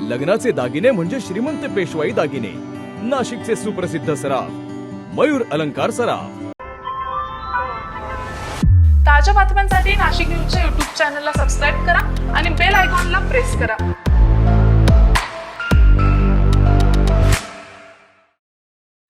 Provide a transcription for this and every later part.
लग्नाचे दागिने म्हणजे श्रीमंत पेशवाई दागिने, नाशिकचे सुप्रसिद्ध सराफ मयूर अलंकार सराफ। ताज्या बातम्यांसाठी नाशिक न्यूजच्या YouTube चॅनलला सबस्क्राईब करा आणि बेल आयकॉनला प्रेस करा।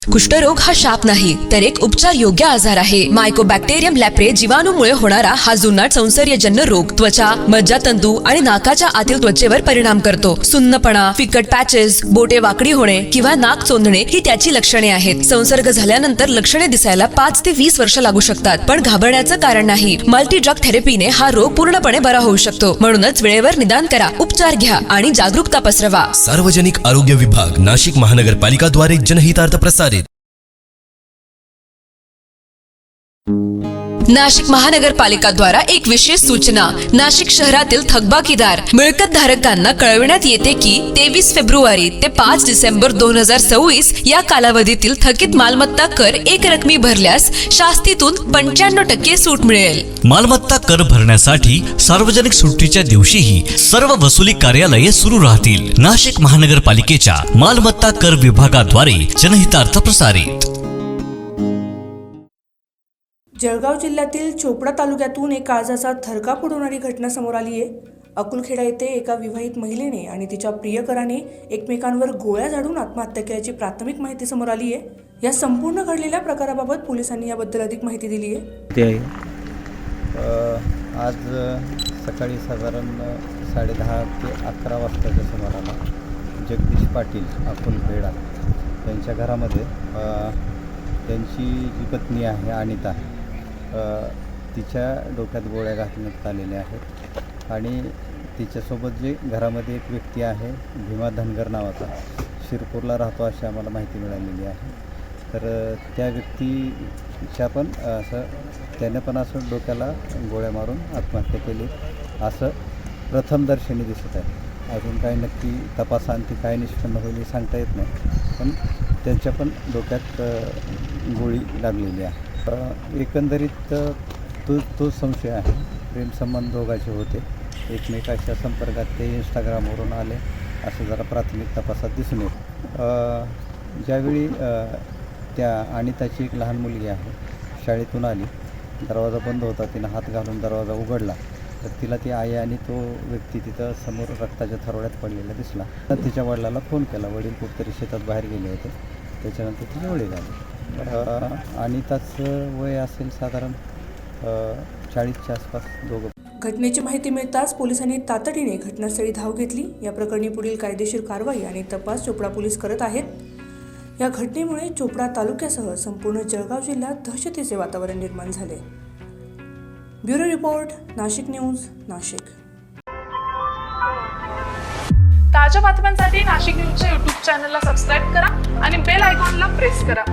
कुष्ठरोग हा शाप नाही तर एक उपचार योग्य आजार आहे। मायकोबॅक्टेरियम लॅप्रे जीवाणूमुळे होणारा हा जुनाट संसर्गजन्य रोग त्वचा, मज्जातंतू आणि नाकाच्या आतील त्वचेवर परिणाम करतो। सुन्नपणा, फिकट पॅचेस, बोटे वाकडी होणे किंवा नाक चोंदणे ही त्याची लक्षणे आहेत। संसर्ग झाल्यानंतर लक्षणे दिसायला 5 ते 20 वर्ष लागू शकतात, पण घाबरण्याचं कारण नाही। मल्टी ड्रग थेरपीने हा रोग पूर्णपणे बरा होऊ शकतो। म्हणूनच वेळेवर निदान करा, उपचार घ्या आणि जागरूकता पसरवा। सार्वजनिक आरोग्य विभाग, नाशिक महानगरपालिका द्वारे जनहितार्थ प्रसारित। नाशिक महानगरपालिका द्वारा एक विशेष सूचना। नाशिक शहरातील थकबाकीदार मिळकत धारकांना कळविण्यात येते की 23 फेब्रुवारी ते 5 डिसेंबर 2024 या कालावधीतील थकीत मालमत्ता कर एक रकमी भरल्यास शास्तीतून 95% सूट मिळेल। मालमत्ता कर भरण्यासाठी सार्वजनिक सुट्टीच्या दिवशीही सर्व वसुली कार्यालये सुरू राहतील। नाशिक महानगरपालिकेच्या मालमत्ता कर विभागाद्वारे जनहितार्थ प्रसारित। जळगाव जिल्ह्यातील चोपडा तालुक्यातून एक काळजाचा थरकाप उडवणारी घटना समोर आली आहे। अकुलखेडा येथे एका विवाहित महिलेने आणि तिच्या प्रियकराने एकमेकांवर गोळ्या झाडून आत्महत्या केल्याची प्राथमिक माहिती समोर आली आहे। या संपूर्ण घडलेल्या प्रकाराबाबत पोलिसांनी याबद्दल अधिक माहिती दिली आहे। आज सकाळी साधारण 10:30 ते 11 वाजताच्या सुमाराला जगदीश पाटील अकुलखेडा यांच्या घरामध्ये त्यांची जी पत्नी आहे अनिता, तिच्या डोक्यात गोळ्या घातण्यात आलेल्या आहेत आणि तिच्यासोबत जे घरामध्ये एक व्यक्ती आहे भीमा धनगर नावाचा, शिरपूरला राहतो अशी आम्हाला माहिती मिळालेली आहे। तर त्या व्यक्तीच्या पण त्याने पण असं डोक्याला गोळ्या मारून आत्महत्या केली असं प्रथमदर्शनी दिसत आहे। अजून काही नक्की तपासांती काय निष्पन्न होईल हे सांगता येत नाही, पण त्यांच्या पण डोक्यात गोळी लागलेली आहे। एकंदरीत तो संशय आहे। प्रेमसंबंध दोघांचे होते, एकमेकाच्या संपर्कात ते इंस्टाग्रामवरून आले असं जरा प्राथमिक तपासात दिसून येतं। ज्यावेळी त्या अनिताची एक लहान मुलगी आहे, शाळेतून आली, दरवाजा बंद होता, तिनं हात घालून दरवाजा उघडला तर तिला ती आई आणि तो व्यक्ती तिथं समोर रक्ताच्या थरोड्यात पडलेला दिसला। तर तिच्या वडिलाला फोन केला, वडील कुठेतरी शेतात बाहेर गेले होते, त्याच्यानंतर तिचे वडील आले। अनिताचं वय असेल साधारण 40च्या आसपास दोघं। घटनेची माहिती मिळताच पोलिसांनी तातडीने घटनास्थळी धाव घेतली। या प्रकरणी पुढील कायदेशीर कारवाई आणि तपास चोपडा पोलीस करत आहेत। या घटनेमुळे चोपडा तालुक्यासह संपूर्ण जळगाव जिल्ह्यात दहशतीचे वातावरण निर्माण झाले। Bureau report, Nashik news, Nashik. ताज्या बातम्यांसाठी नाशिक न्यूजच्या YouTube चॅनलला सबस्क्राईब करा आणि बेल आयकॉनला प्रेस करा।